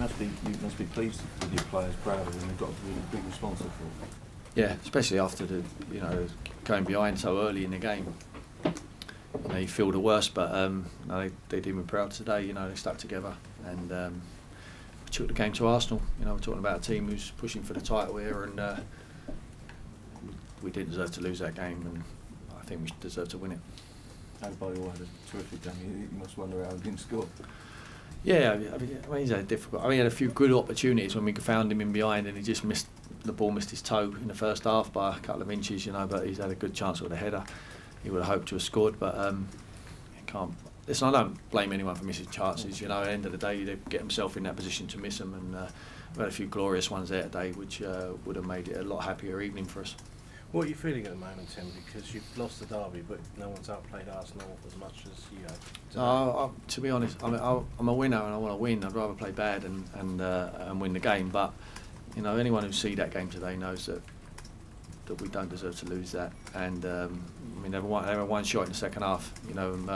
must be pleased with your players, proud of them. They've got a really big responsibility for it. Yeah, especially after the going behind so early in the game. You feel the worst, but they did me proud today. They stuck together and we took the game to Arsenal. We're talking about a team who's pushing for the title here, and we didn't deserve to lose that game, and I think we deserve to win it. Adebayor had a terrific game. You must wonder how he didn't score. Yeah, I mean he's had difficult. He had a few good opportunities when we found him in behind, and he just missed his toe in the first half by a couple of inches. But he's had a good chance with a header. He would have hoped to have scored, but he can't. Listen, I don't blame anyone for missing chances. At the end of the day, they get himself in that position to miss them, and we had a few glorious ones there today, which would have made it a lot happier evening for us. What are you feeling at the moment, Tim? Because you've lost the derby, but no one's outplayed Arsenal as much as you have. To be honest, I'm a winner and I want to win. I'd rather play bad and win the game. But anyone who sees that game today knows that we don't deserve to lose that. And they have one shot in the second half.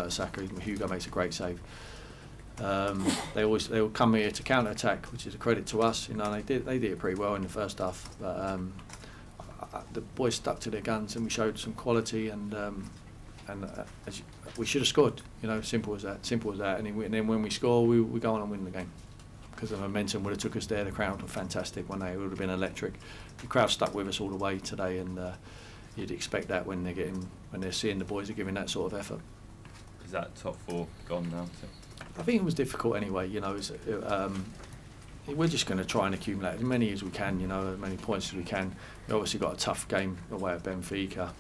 Saka, Hugo makes a great save. They will come here to counter attack, which is a credit to us. They did it pretty well in the first half. But the boys stuck to their guns and we showed some quality, and we should have scored. Simple as that. And then when we score, we go on and win the game. Because the momentum would have took us there. The crowd were fantastic. It would have been electric. The crowd stuck with us all the way today, and you'd expect that when they're seeing the boys are giving that sort of effort. Is that top four gone now, Tim? I think it was difficult anyway. We're just going to try and accumulate as many as we can, as many points as we can. We obviously got a tough game away at Benfica.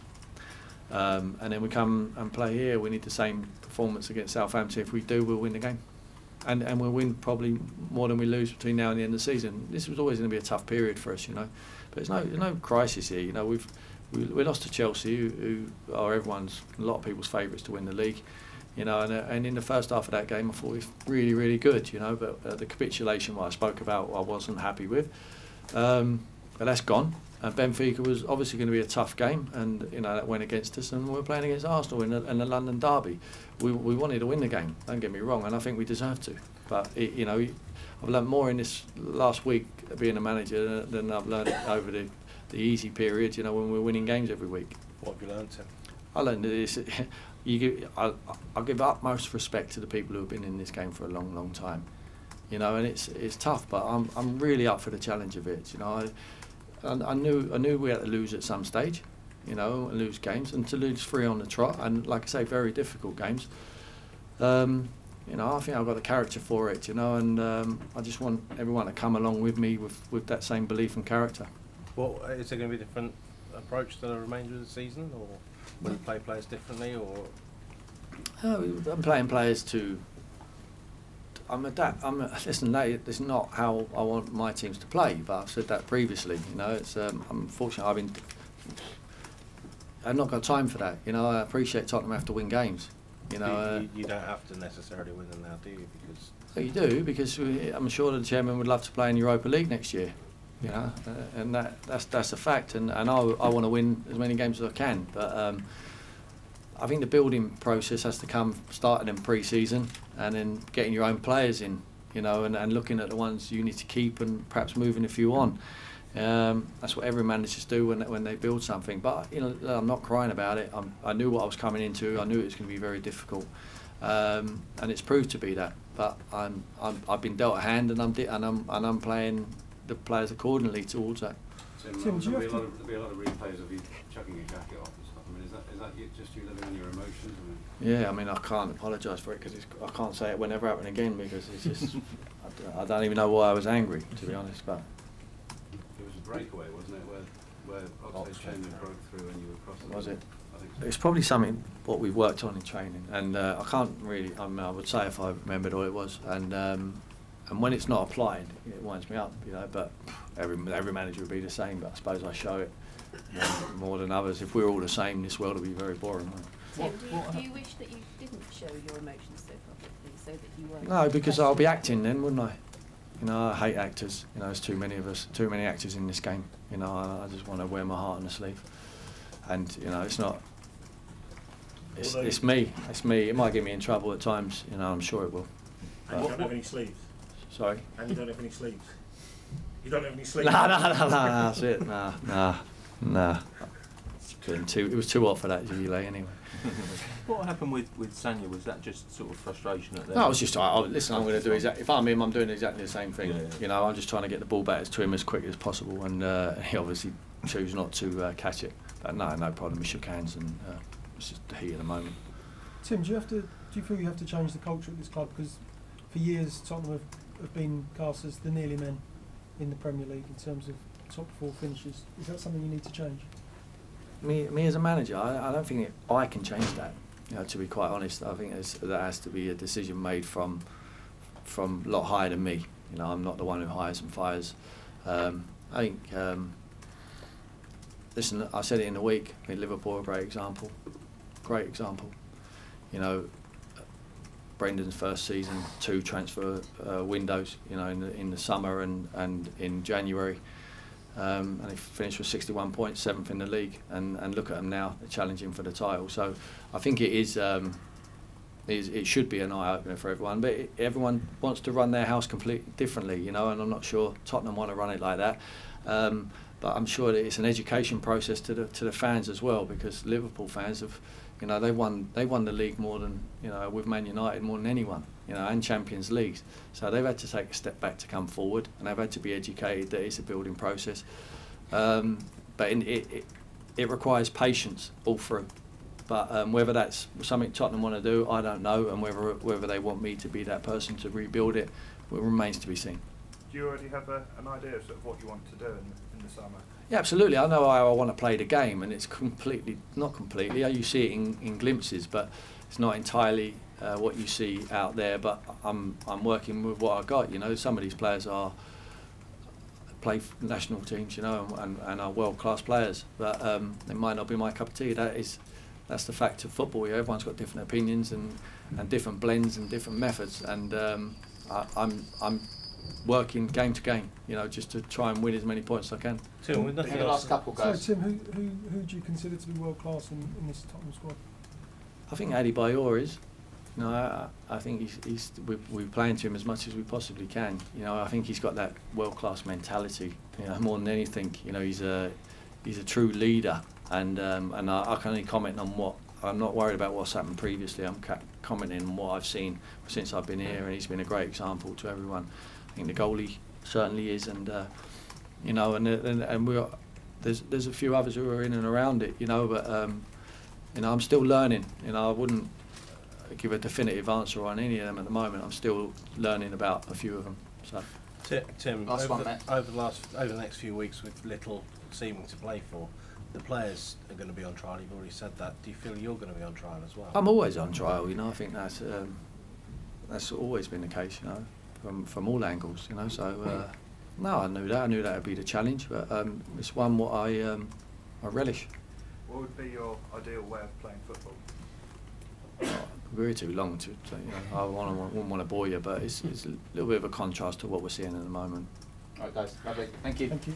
And then we come and play here. We need the same performance against Southampton. If we do, we'll win the game. And we'll win probably more than we lose between now and the end of the season. This was always going to be a tough period for us, But there's no crisis here. We lost to Chelsea, who are a lot of people's favourites to win the league. And in the first half of that game, I thought it was really, really good, but the capitulation, what I spoke about, I wasn't happy with. But that's gone. And Benfica was obviously going to be a tough game, and that went against us. And we're playing against Arsenal in the London derby. We wanted to win the game. Don't get me wrong, and I think we deserve to. But I've learned more in this last week being a manager than I've learned over the easy period. When we're winning games every week. What have you learned, Tim? I learned this. I'll give utmost respect to the people who have been in this game for a long, long time. And it's tough, but I'm really up for the challenge of it. I knew we had to lose at some stage, and lose games, and to lose 3 on the trot, and like I say, very difficult games. I think I've got the character for it, and I just want everyone to come along with me with that same belief and character. Well, is there going to be a different approach to the remainder of the season, or will you play players differently, or? I'm playing players to. Listen, that's not how I want my teams to play. But I've said that previously. It's unfortunately I've not got time for that. I appreciate Tottenham have to win games. You don't have to necessarily win them now, do you? Because you do, because I'm sure the chairman would love to play in Europa League next year. And that's a fact. And I want to win as many games as I can. But I think the building process has to come starting in pre-season, and then getting your own players in, and looking at the ones you need to keep and perhaps moving a few on. That's what every managers do when they build something. But I'm not crying about it. I knew what I was coming into. I knew it was going to be very difficult, and it's proved to be that. But I've been dealt a hand, and I'm playing the players accordingly towards that. Tim, there'll be a lot of replays of you chucking your jacket off and stuff. Is that just you living on your emotions? Yeah, I can't apologise for it, because I can't say it will never happen again, because it's just I don't even know why I was angry, to be honest. But it was a breakaway, wasn't it, where Oxlade-Chamberlain broke through and you were crossing? Was it? I think so. It's probably something what we've worked on in training, and I can't really. I would say if I remembered all it was, and when it's not applied, it winds me up, But every manager would be the same. But I suppose I show it more than others. If we were all the same, this world would be very boring. Tim, do you wish that you didn't show your emotions so publicly, so that you weren't? No, because I'll be acting then, wouldn't I? I hate actors. There's too many of us, too many actors in this game. I just want to wear my heart on the sleeve. And it's not. It's me. It's me. It might get me in trouble at times. I'm sure it will. And you don't have any sleeves? Sorry. And you don't have any sleeves. You don't have any sleeves. No, that's it. Nah. It was too hot for that gilet anyway. What happened with Sanya? Was that just sort of frustration at that? No, I was just listen. I'm going to do exactly. If I'm him, I'm doing exactly the same thing. Yeah. You know, I'm just trying to get the ball back to him as quick as possible, and he obviously chose not to catch it. But no problem. We shook hands, and it's just the heat of the moment. Tim, do you feel you have to change the culture at this club? Because for years Tottenham have been cast as the nearly men in the Premier League in terms of top 4 finishes. Is that something you need to change? Me as a manager, I don't think I can change that. You know, to be quite honest, I think that has to be a decision made from a lot higher than me. You know, I'm not the one who hires and fires. I think. Listen, I said it in the week. I mean, Liverpool are a great example. Great example. You know, Brendan's first season, 2 transfer windows. You know, in the summer and in January. And they finished with 61 points, 7th in the league, and look at them now, they're challenging for the title. So I think it is it should be an eye-opener for everyone, but everyone wants to run their house completely differently, you know, and I'm not sure Tottenham want to run it like that. But I'm sure that it's an education process to the fans as well, because Liverpool fans have, you know, they won the league more than, you know, with Man United more than anyone, you know, and Champions Leagues. So they've had to take a step back to come forward, and they've had to be educated that it's a building process. But it requires patience all through. But whether that's something Tottenham want to do, I don't know, and whether they want me to be that person to rebuild it, remains to be seen. Do you already have an idea of sort of what you want to do in the summer? Yeah, absolutely. I know how I want to play the game, and it's not completely. You see it in glimpses, but it's not entirely what you see out there. But I'm working with what I got. You know, some of these players play for national teams, you know, and are world-class players. But it might not be my cup of tea. That's the fact of football. Yeah, everyone's got different opinions and different blends and different methods. And I'm working game to game, you know, just to try and win as many points as I can. Tim, with nothing else. So Tim, who do you consider to be world class in this Tottenham squad? I think Adebayor is. You know, I think we're playing to him as much as we possibly can. You know, I think he's got that world class mentality. You know, more than anything. You know, he's a true leader, and I can only comment on what. I'm not worried about what's happened previously. I'm commenting on what I've seen since I've been here, and he's been a great example to everyone. I think the goalie certainly is, and you know, and there's a few others who are in and around it, you know, but you know, I'm still learning. You know, I wouldn't give a definitive answer on any of them at the moment. I'm still learning about a few of them. So, Tim, over the next few weeks, with little seeming to play for, the players are going to be on trial. You've already said that. Do you feel you're going to be on trial as well? I'm always on trial. You know, I think that's always been the case. You know. From all angles, you know. So no, I knew that. I knew that would be the challenge, but it's one what I relish. What would be your ideal way of playing football? We're too long to you know. I wouldn't want to bore you, but it's a little bit of a contrast to what we're seeing at the moment. All right, guys. Lovely. Thank you. Thank you.